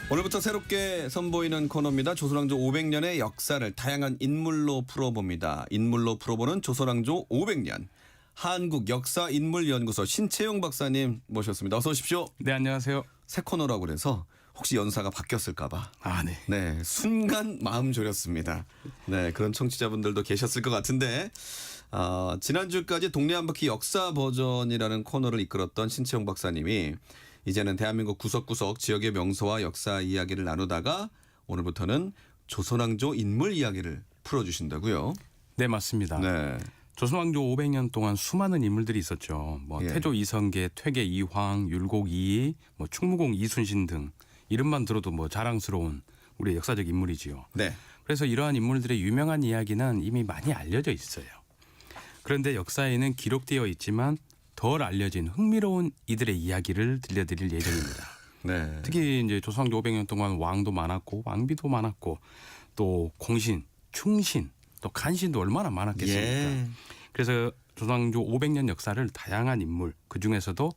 오늘부터 새롭게 선보이는 코너입니다. 조선왕조 500년의 역사를 다양한 인물로 풀어봅니다. 인물로 풀어보는 조선왕조 500년. 한국역사인물연구소 신채용 박사님 모셨습니다. 어서 오십시오. 네, 안녕하세요. 새 코너라고 그래서 혹시 연사가 바뀌었을까 봐. 네. 네, 순간 마음 졸였습니다. 네, 그런 청취자분들도 계셨을 것 같은데 지난주까지 동네 한 바퀴 역사 버전이라는 코너를 이끌었던 신채용 박사님이 이제는 대한민국 구석구석 지역의 명소와 역사 이야기를 나누다가 오늘부터는 조선왕조 인물 이야기를 풀어주신다고요? 네, 맞습니다. 네. 조선왕조 500년 동안 수많은 인물들이 있었죠. 예. 태조 이성계, 퇴계 이황, 율곡 이이, 충무공 이순신 등 이름만 들어도 자랑스러운 우리의 역사적 인물이지요. 네. 그래서 이러한 인물들의 유명한 이야기는 이미 많이 알려져 있어요. 그런데 역사에는 기록되어 있지만 덜 알려진 흥미로운 이들의 이야기를 들려드릴 예정입니다. 네. 특히 이제 조선왕조 500년 동안 왕도 많았고 왕비도 많았고 또 공신, 충신, 또 간신도 얼마나 많았겠습니까? 예. 그래서 조선왕조 500년 역사를 다양한 인물 그중에서도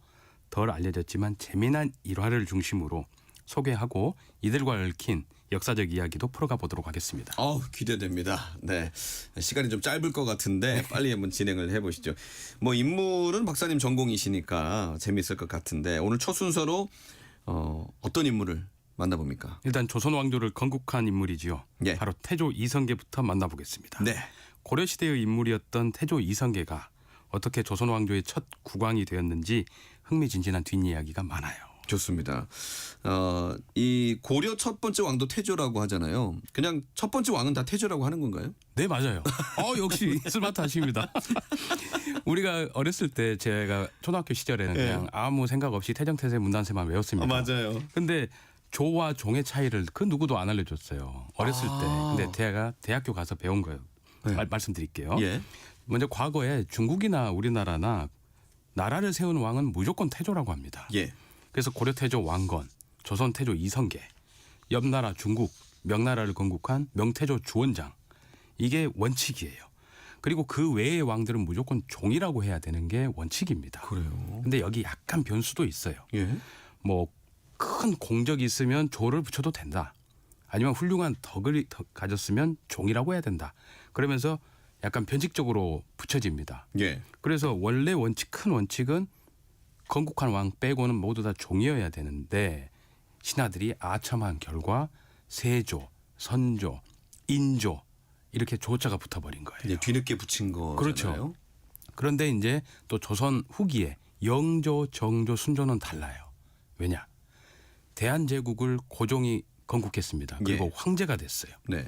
덜 알려졌지만 재미난 일화를 중심으로 소개하고 이들과 얽힌 역사적 이야기도 풀어가 보도록 하겠습니다. 기대됩니다. 네. 시간이 좀 짧을 것 같은데 빨리 한번 진행을 해보시죠. 인물은 박사님 전공이시니까 재미있을 것 같은데 오늘 첫 순서로 어떤 인물을 만나봅니까? 일단 조선 왕조를 건국한 인물이지요. 예. 바로 태조 이성계부터 만나보겠습니다. 네. 고려시대의 인물이었던 태조 이성계가 어떻게 조선 왕조의 첫 국왕이 되었는지 흥미진진한 뒷이야기가 많아요. 좋습니다. 이 고려 첫 번째 왕도 태조라고 하잖아요. 그냥 첫 번째 왕은 다 태조라고 하는 건가요? 네, 맞아요. 역시 스마트하십니다. 우리가 어렸을 때 제가 초등학교 시절에는 그냥 아무 생각 없이 태정태세 문단세만 외웠습니다. 맞아요. 근데 조와 종의 차이를 그 누구도 안 알려줬어요. 어렸을 때. 근데 제가 대학교 가서 배운 거예요. 말씀드릴게요. 예. 먼저 과거에 중국이나 우리나라나 나라를 세운 왕은 무조건 태조라고 합니다. 예. 그래서 고려 태조 왕건, 조선 태조 이성계, 옆나라 중국, 명나라를 건국한 명태조 주원장. 이게 원칙이에요. 그리고 그 외의 왕들은 무조건 종이라고 해야 되는 게 원칙입니다. 그래요. 근데 여기 약간 변수도 있어요. 예. 큰 공적이 있으면 조를 붙여도 된다. 아니면 훌륭한 덕을 가졌으면 종이라고 해야 된다. 그러면서 약간 변칙적으로 붙여집니다. 예. 그래서 원래 큰 원칙은 건국한 왕 빼고는 모두 다 종이어야 되는데 신하들이 아첨한 결과 세조, 선조, 인조 이렇게 조자가 붙어버린 거예요. 이제 뒤늦게 붙인 거잖아요. 그렇죠. 그런데 이제 또 조선 후기에 영조, 정조, 순조는 달라요. 왜냐? 대한제국을 고종이 건국했습니다. 그리고 예. 황제가 됐어요. 네.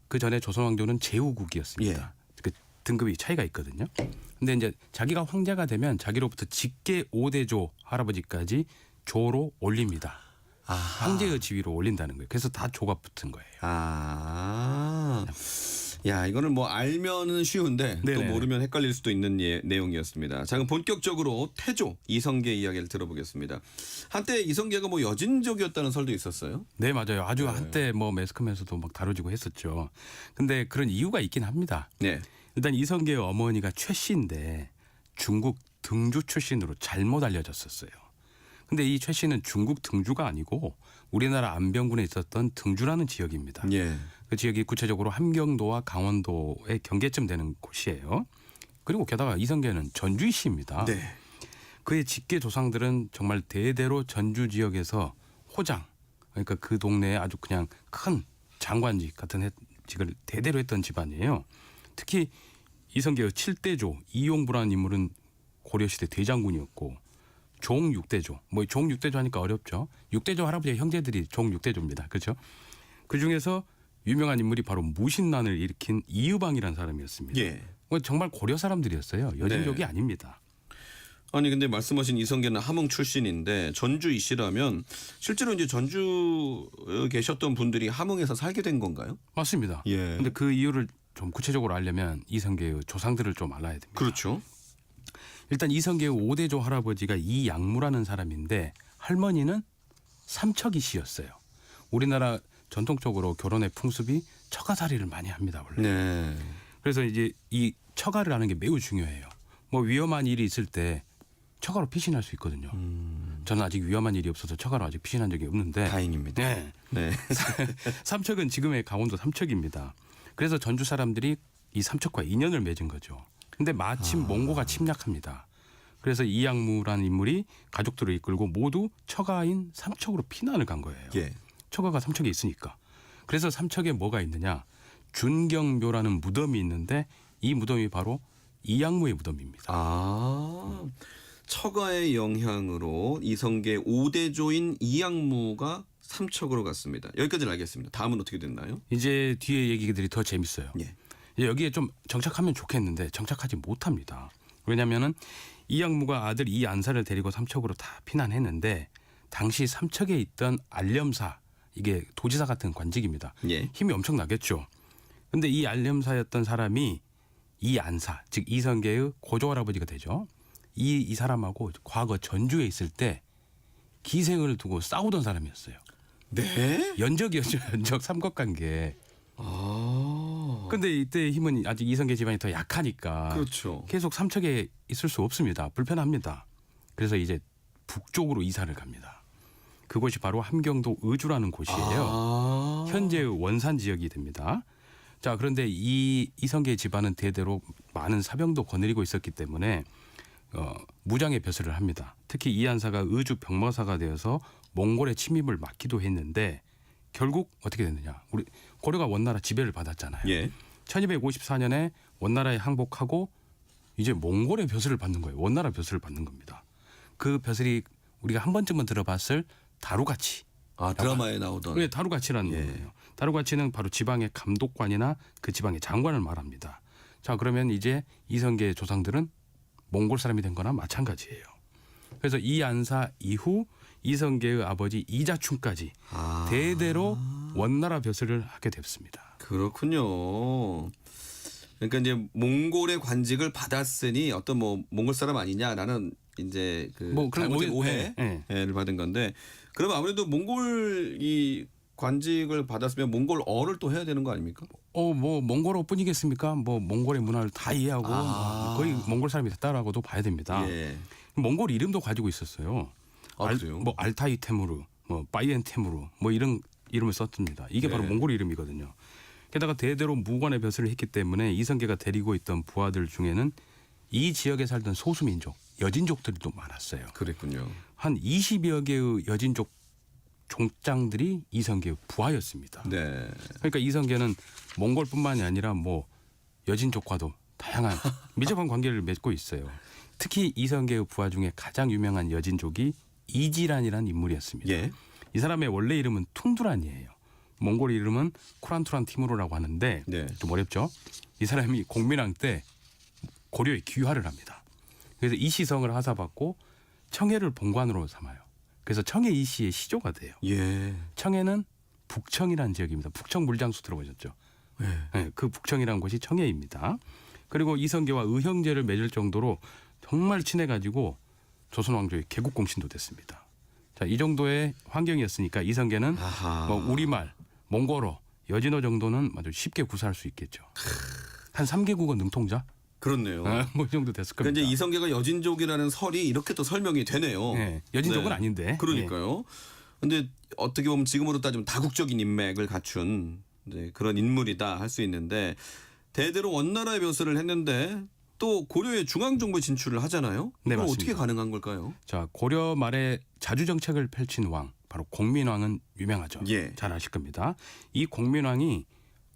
그 전에 조선 왕조는 제후국이었습니다. 그 등급이 차이가 있거든요. 근데 이제 자기가 황제가 되면 자기로부터 직계 5대조 할아버지까지 조로 올립니다. 황제의 지위로 올린다는 거예요. 그래서 다 조가 붙은 거예요. 야, 이거는 알면은 쉬운데 또 네네. 모르면 헷갈릴 수도 있는 내용이었습니다. 자, 그럼 본격적으로 태조 이성계 이야기를 들어보겠습니다. 한때 이성계가 여진족이었다는 설도 있었어요. 네, 맞아요. 아주 한때 매스컴에서도 다뤄지고 했었죠. 근데 그런 이유가 있긴 합니다. 네. 일단 이성계의 어머니가 최씨인데 중국 등주 출신으로 잘못 알려졌었어요. 근데 이 최씨는 중국 등주가 아니고 우리나라 안병군에 있었던 등주라는 지역입니다. 예. 그 지역이 구체적으로 함경도와 강원도의 경계점 되는 곳이에요. 그리고 게다가 이성계는 전주이씨입니다. 네. 그의 직계 조상들은 정말 대대로 전주 지역에서 호장, 그러니까 그 동네에 아주 그냥 큰 장관직 같은 직을 대대로 했던 집안이에요. 특히 이성계의 7대조 이용부라는 인물은 고려시대 대장군이었고 종 6대조, 종 6대조 하니까 어렵죠. 6대조 할아버지의 형제들이 종 6대조입니다. 그렇죠? 그중에서 유명한 인물이 바로 무신난을 일으킨 이유방이라는 사람이었습니다. 예. 정말 고려 사람들이었어요. 여진족이 네. 아닙니다. 아니 근데 말씀하신 이성계는 함흥 출신인데 전주이시라면 실제로 이제 전주에 계셨던 분들이 함흥에서 살게 된 건가요? 맞습니다. 예. 근데 그 이유를 좀 구체적으로 알려면 이성계의 조상들을 좀 알아야 됩니다. 그렇죠. 일단 이성계의 5대조 할아버지가 이양무라는 사람인데 할머니는 삼척이 씨였어요. 우리나라 전통적으로 결혼의 풍습이 처가살이를 많이 합니다. 원래. 네. 그래서 이제 이 처가를 하는 게 매우 중요해요. 위험한 일이 있을 때 처가로 피신할 수 있거든요. 저는 아직 위험한 일이 없어서 처가로 아직 피신한 적이 없는데. 다행입니다. 네. 네. 삼척은 지금의 강원도 삼척입니다. 그래서 전주 사람들이 이 삼척과 인연을 맺은 거죠. 근데 마침 몽고가 침략합니다. 그래서 이양무라는 인물이 가족들을 이끌고 모두 처가인 삼척으로 피난을 간 거예요. 예. 처가가 삼척에 있으니까. 그래서 삼척에 뭐가 있느냐? 준경묘라는 무덤이 있는데 이 무덤이 바로 이양무의 무덤입니다. 아, 처가의 영향으로 이성계 5대조인 이양무가 삼척으로 갔습니다. 여기까지는 알겠습니다. 다음은 어떻게 됐나요? 이제 뒤에 얘기들이 더 재밌어요. 예. 이제 여기에 좀 정착하면 좋겠는데 정착하지 못합니다. 왜냐하면은 이양무가 아들 이안사를 데리고 삼척으로 다 피난했는데 당시 삼척에 있던 알렴사, 이게 도지사 같은 관직입니다. 예. 힘이 엄청나겠죠. 근데 이 알렴사였던 사람이 이안사, 즉 이성계의 고조할아버지가 되죠. 이 사람하고 과거 전주에 있을 때 기생을 두고 싸우던 사람이었어요. 네? 연적이었죠. 연적 삼각관계. 아. 근데 이때 힘은 아직 이성계 집안이 더 약하니까 그렇죠. 계속 삼척에 있을 수 없습니다. 불편합니다. 그래서 이제 북쪽으로 이사를 갑니다. 그곳이 바로 함경도 의주라는 곳이에요. 아. 현재의 원산 지역이 됩니다. 자, 그런데 이 이성계 집안은 대대로 많은 사병도 거느리고 있었기 때문에 무장의 벼슬을 합니다. 특히 이안사가 의주 병머사가 되어서 몽골의 침입을 막기도 했는데 결국 어떻게 됐느냐? 우리 고려가 원나라 지배를 받았잖아요. 예. 1254년에 원나라에 항복하고 이제 몽골의 벼슬을 받는 거예요. 원나라 벼슬을 받는 겁니다. 그 벼슬이 우리가 한 번쯤은 들어봤을 다루가치. 아, 드라마에 나오던. 네, 다루가치라는 예. 거예요. 다루가치는 바로 지방의 감독관이나 그 지방의 장관을 말합니다. 자, 그러면 이제 이성계의 조상들은 몽골 사람이 된 거나 마찬가지예요. 그래서 이안사 이후 이성계의 아버지 이자춘까지 아. 대대로 원나라 벼슬을 하게 됐습니다. 그렇군요. 그러니까 이제 몽골의 관직을 받았으니 어떤 뭐 몽골 사람 아니냐라는 이제 그 뭐 그런 잘못된 오해를 예. 받은 건데 그러면 아무래도 몽골 이 관직을 받았으면 몽골어를 또 해야 되는 거 아닙니까? 뭐 몽골어뿐이겠습니까? 뭐 몽골의 문화를 다 이해하고 거의 몽골 사람이 됐다라고도 봐야 됩니다. 예. 몽골 이름도 가지고 있었어요. 아, 그래요? 뭐 알타이 테무르, 뭐 바이엔 테무르, 뭐 이런 이름을 썼습니다. 이게 바로 네. 몽골 이름이거든요. 게다가 대대로 무관의 벼슬을 했기 때문에 이성계가 데리고 있던 부하들 중에는 이 지역에 살던 소수민족, 여진족들이 또 많았어요. 그랬군요. 한 20여 개의 여진족 종장들이 이성계의 부하였습니다. 네. 그러니까 이성계는 몽골뿐만이 아니라 뭐 여진족과도 다양한 밀접한 관계를 맺고 있어요. 특히 이성계의 부하 중에 가장 유명한 여진족이 이지란이라는 인물이었습니다. 예. 이 사람의 원래 이름은 퉁두란이에요. 몽골 이름은 쿠란투란 티무르라고 하는데 네. 좀 어렵죠. 이 사람이 공민왕 때 고려에 귀화를 합니다. 그래서 이시성을 하사받고 청해를 본관으로 삼아요. 그래서 청해 이시의 시조가 돼요. 예. 청해는 북청이라는 지역입니다. 북청 물장수 들어보셨죠? 예. 네, 그 북청이라는 곳이 청해입니다. 그리고 이성계와 의형제를 맺을 정도로 정말 친해가지고 조선 왕조의 개국 공신도 됐습니다. 자, 이 정도의 환경이었으니까 이성계는 아하. 뭐 우리말, 몽골어, 여진어 정도는 아주 쉽게 구사할 수 있겠죠. 한 3개국어 능통자? 그렇네요. 뭐 이 정도 됐을 그러니까 겁니다. 이제 이성계가 여진족이라는 설이 이렇게 또 설명이 되네요. 네, 여진족은 네. 아닌데. 그러니까요. 근데 어떻게 보면 지금으로 따지면 다국적인 인맥을 갖춘 이제 그런 인물이다 할 수 있는데 대대로 원나라의 벼슬을 했는데 또 고려의 중앙정부에 진출을 하잖아요. 네, 그럼 맞습니다. 어떻게 가능한 걸까요? 자, 고려 말에 자주 정책을 펼친 왕, 바로 공민왕은 유명하죠. 예. 잘 아실 겁니다. 이 공민왕이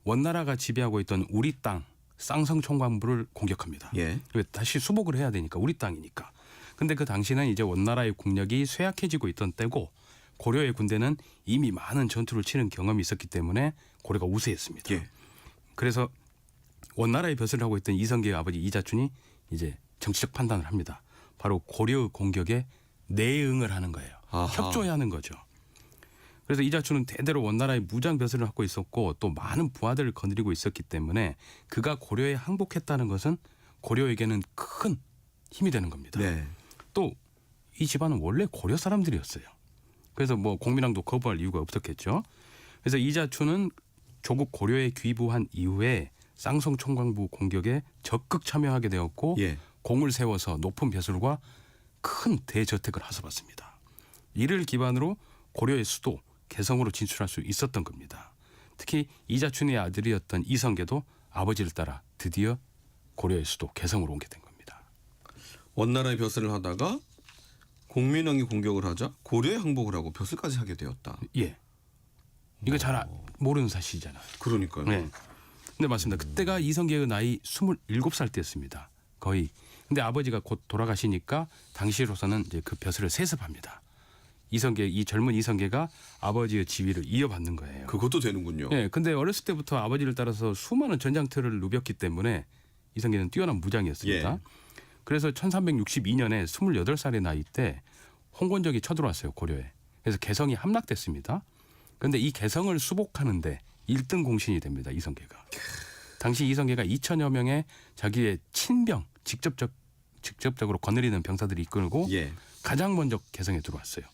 원나라가 지배하고 있던 우리 땅 쌍성 총관부를 공격합니다. 예. 왜 다시 수복을 해야 되니까 우리 땅이니까. 근데 그 당시는 이제 원나라의 국력이 쇠약해지고 있던 때고 고려의 군대는 이미 많은 전투를 치른 경험이 있었기 때문에 고려가 우세했습니다. 예. 그래서 원나라의 벼슬을 하고 있던 이성계의 아버지 이자춘이 이제 정치적 판단을 합니다. 바로 고려의 공격에 내응을 하는 거예요. 아하. 협조해야 하는 거죠. 그래서 이자춘은 대대로 원나라의 무장 벼슬을 하고 있었고 또 많은 부하들을 거느리고 있었기 때문에 그가 고려에 항복했다는 것은 고려에게는 큰 힘이 되는 겁니다. 네. 또 이 집안은 원래 고려 사람들이었어요. 그래서 뭐 공민왕도 거부할 이유가 없었겠죠. 그래서 이자춘은 조국 고려에 귀부한 이후에 쌍성 총광부 공격에 적극 참여하게 되었고 예. 공을 세워서 높은 벼슬과 큰 대저택을 하서받습니다. 이를 기반으로 고려의 수도 개성으로 진출할 수 있었던 겁니다. 특히 이자춘의 아들이었던 이성계도 아버지를 따라 드디어 고려의 수도 개성으로 오게 된 겁니다. 원나라의 벼슬을 하다가 공민왕이 공격을 하자 고려에 항복을 하고 벼슬까지 하게 되었다. 예. 이거 잘 모르는 사실이잖아요. 그러니까요. 네. 근데 맞습니다. 그때가 이성계의 나이 27살 때였습니다. 거의. 근데 아버지가 곧 돌아가시니까 당시로서는 이제 그 벼슬을 세습합니다. 이성계, 이 젊은 이성계가 아버지의 지위를 이어받는 거예요. 그것도 되는군요. 예. 근데 어렸을 때부터 아버지를 따라서 수많은 전장터를 누볐기 때문에 이성계는 뛰어난 무장이었습니다. 예. 그래서 1362년에 28살의 나이 때 홍건적이 쳐들어왔어요. 고려에. 그래서 개성이 함락됐습니다. 그런데 이 개성을 수복하는데 1등 공신이 됩니다. 이성계가. 당시 이성계가 2천여 명의 자기의 친병 직접적으로 거느리는 병사들이 이끌고 예. 가장 먼저 개성에 들어왔어요.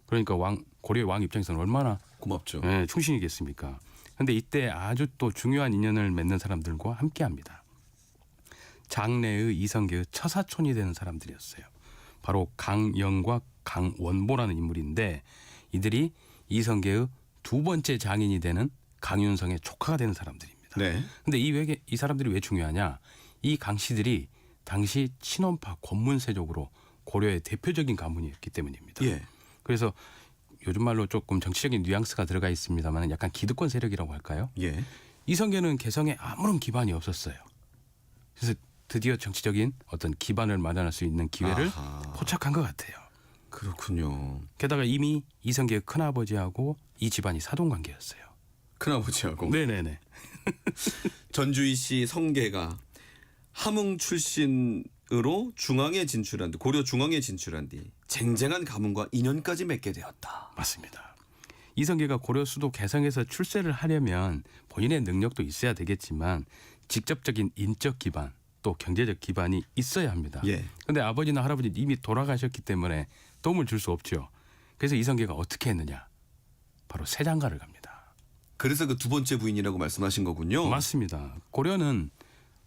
그러니까 고려의 왕 입장에서는 얼마나 고맙죠. 충신이겠습니까. 그런데 이때 아주 또 중요한 인연을 맺는 사람들과 함께합니다. 장래의 이성계의 처사촌이 되는 사람들이었어요. 바로 강영과 강원보라는 인물인데 이들이 이성계의 두 번째 장인이 되는 강윤성의 조카가 되는 사람들입니다. 네. 근데 이 사람들이 왜 중요하냐? 이 강씨들이 당시 친원파 권문세족으로 고려의 대표적인 가문이었기 때문입니다. 예. 그래서 요즘 말로 조금 정치적인 뉘앙스가 들어가 있습니다만 약간 기득권 세력이라고 할까요? 예. 이성계는 개성에 아무런 기반이 없었어요. 그래서 드디어 정치적인 어떤 기반을 마련할 수 있는 기회를 아하. 포착한 것 같아요. 그렇군요. 게다가 이미 이성계의 큰아버지하고 이 집안이 사돈관계였어요. 큰아버지하고 네네네. 전주희 씨 성계가 함흥 출신으로 중앙에 진출한 뒤 고려 중앙에 진출한 뒤 쟁쟁한 가문과 인연까지 맺게 되었다. 맞습니다. 이성계가 고려 수도 개성에서 출세를 하려면 본인의 능력도 있어야 되겠지만 직접적인 인적 기반 또 경제적 기반이 있어야 합니다. 예. 그런데 아버지나 할아버지 이미 돌아가셨기 때문에 도움을 줄 수 없죠. 그래서 이성계가 어떻게 했느냐? 바로 세장가를 갑니다. 그래서 그 두 번째 부인이라고 말씀하신 거군요. 맞습니다. 고려는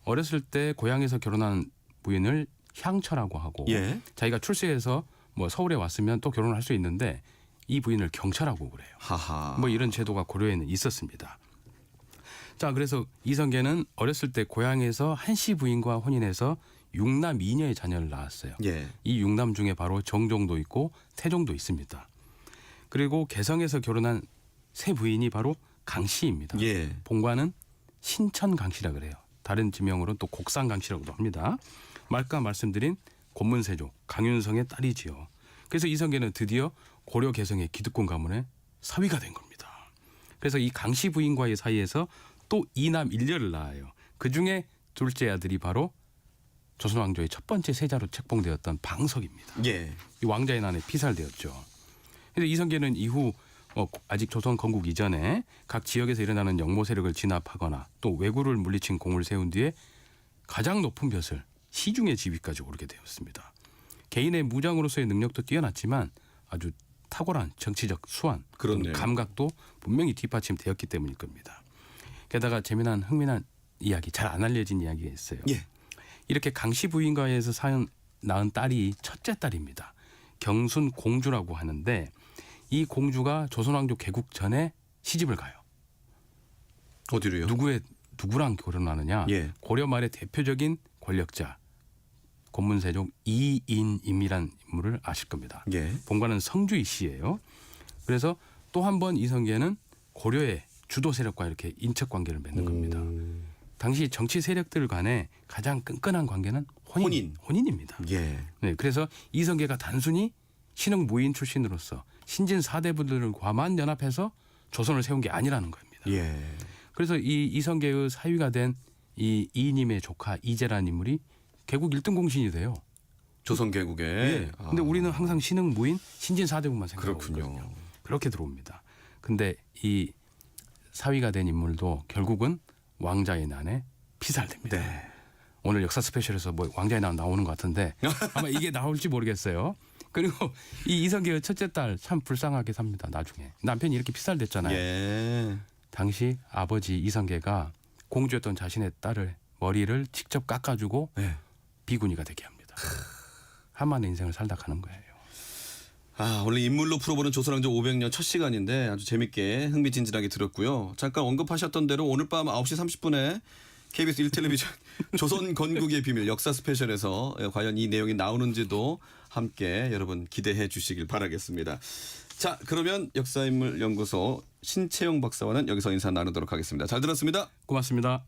어렸을 때 고향에서 결혼한 부인을 향처라고 하고 예. 자기가 출세해서 뭐 서울에 왔으면 또 결혼을 할 수 있는데 이 부인을 경처라고 그래요. 하하. 뭐 이런 제도가 고려에는 있었습니다. 자, 그래서 이성계는 어렸을 때 고향에서 한씨 부인과 혼인해서 6남 2녀의 자녀를 낳았어요. 예. 이 6남 중에 바로 정종도 있고 태종도 있습니다. 그리고 개성에서 결혼한 세 부인이 바로 강씨입니다. 예. 본관은 신천 강씨라 그래요. 다른 지명으로는 또 곡산 강씨라고도 합니다. 말까 말씀드린 권문세족 강윤성의 딸이지요. 그래서 이성계는 드디어 고려 개성의 기득권 가문의 사위가 된 겁니다. 그래서 이 강씨 부인과의 사이에서 또 2남 1녀를 낳아요. 그중에 둘째 아들이 바로 조선 왕조의 첫 번째 세자로 책봉되었던 방석입니다. 예. 이 왕자의 난에 피살되었죠. 그래서 이성계는 이후 아직 조선 건국 이전에 각 지역에서 일어나는 영모 세력을 진압하거나 또 왜구를 물리친 공을 세운 뒤에 가장 높은 벼슬 시중의 지위까지 오르게 되었습니다. 개인의 무장으로서의 능력도 뛰어났지만 아주 탁월한 정치적 수완, 그렇네요. 감각도 분명히 뒷받침되었기 때문일 겁니다. 게다가 재미난 흥미난 이야기, 잘 안 알려진 이야기가 있어요. 예. 이렇게 강씨 부인과에서 낳은 딸이 첫째 딸입니다. 경순 공주라고 하는데 이 공주가 조선왕조 개국 전에 시집을 가요. 어디로요? 누구랑 결혼하느냐? 예. 고려 말의 대표적인 권력자 권문세족 이인임이란 인물을 아실 겁니다. 예. 본관은 성주이 씨예요. 그래서 또 한 번 이성계는 고려의 주도 세력과 이렇게 인척 관계를 맺는 겁니다. 당시 정치 세력들 간의 가장 끈끈한 관계는 혼인입니다. 예. 네, 그래서 이성계가 단순히 신흥 무인 출신으로서 신진 사대부들과만 연합해서 조선을 세운 게 아니라는 겁니다. 예. 그래서 이 이성계의 사위가 된 이 이님의 조카 이재라는 인물이 개국 1등 공신이 돼요. 조선 개국에. 예. 근데 우리는 항상 신흥 무인 신진 사대부만 생각하고 그렇군요. 있거든요. 그렇게 들어옵니다. 근데 이 사위가 된 인물도 결국은 왕자의 난에 피살됩니다. 네. 오늘 역사 스페셜에서 뭐 왕자의 난 나오는 것 같은데 아마 이게 나올지 모르겠어요. 그리고 이 이성계의 첫째 딸 참 불쌍하게 삽니다. 나중에 남편이 이렇게 피살됐잖아요. 예. 당시 아버지 이성계가 공주였던 자신의 딸을 머리를 직접 깎아주고 네. 비구니가 되게 합니다. 한만의 인생을 살다 가는 거예요. 오늘 인물로 풀어보는 조선왕조 500년 첫 시간인데 아주 재밌게 흥미진진하게 들었고요. 잠깐 언급하셨던 대로 오늘 밤 9시 30분에 KBS 1텔레비전 조선 건국의 비밀 역사 스페셜에서 과연 이 내용이 나오는지도 함께 여러분 기대해 주시길 바라겠습니다. 자, 그러면 역사인물연구소 신채용 박사와는 여기서 인사 나누도록 하겠습니다. 잘 들었습니다. 고맙습니다.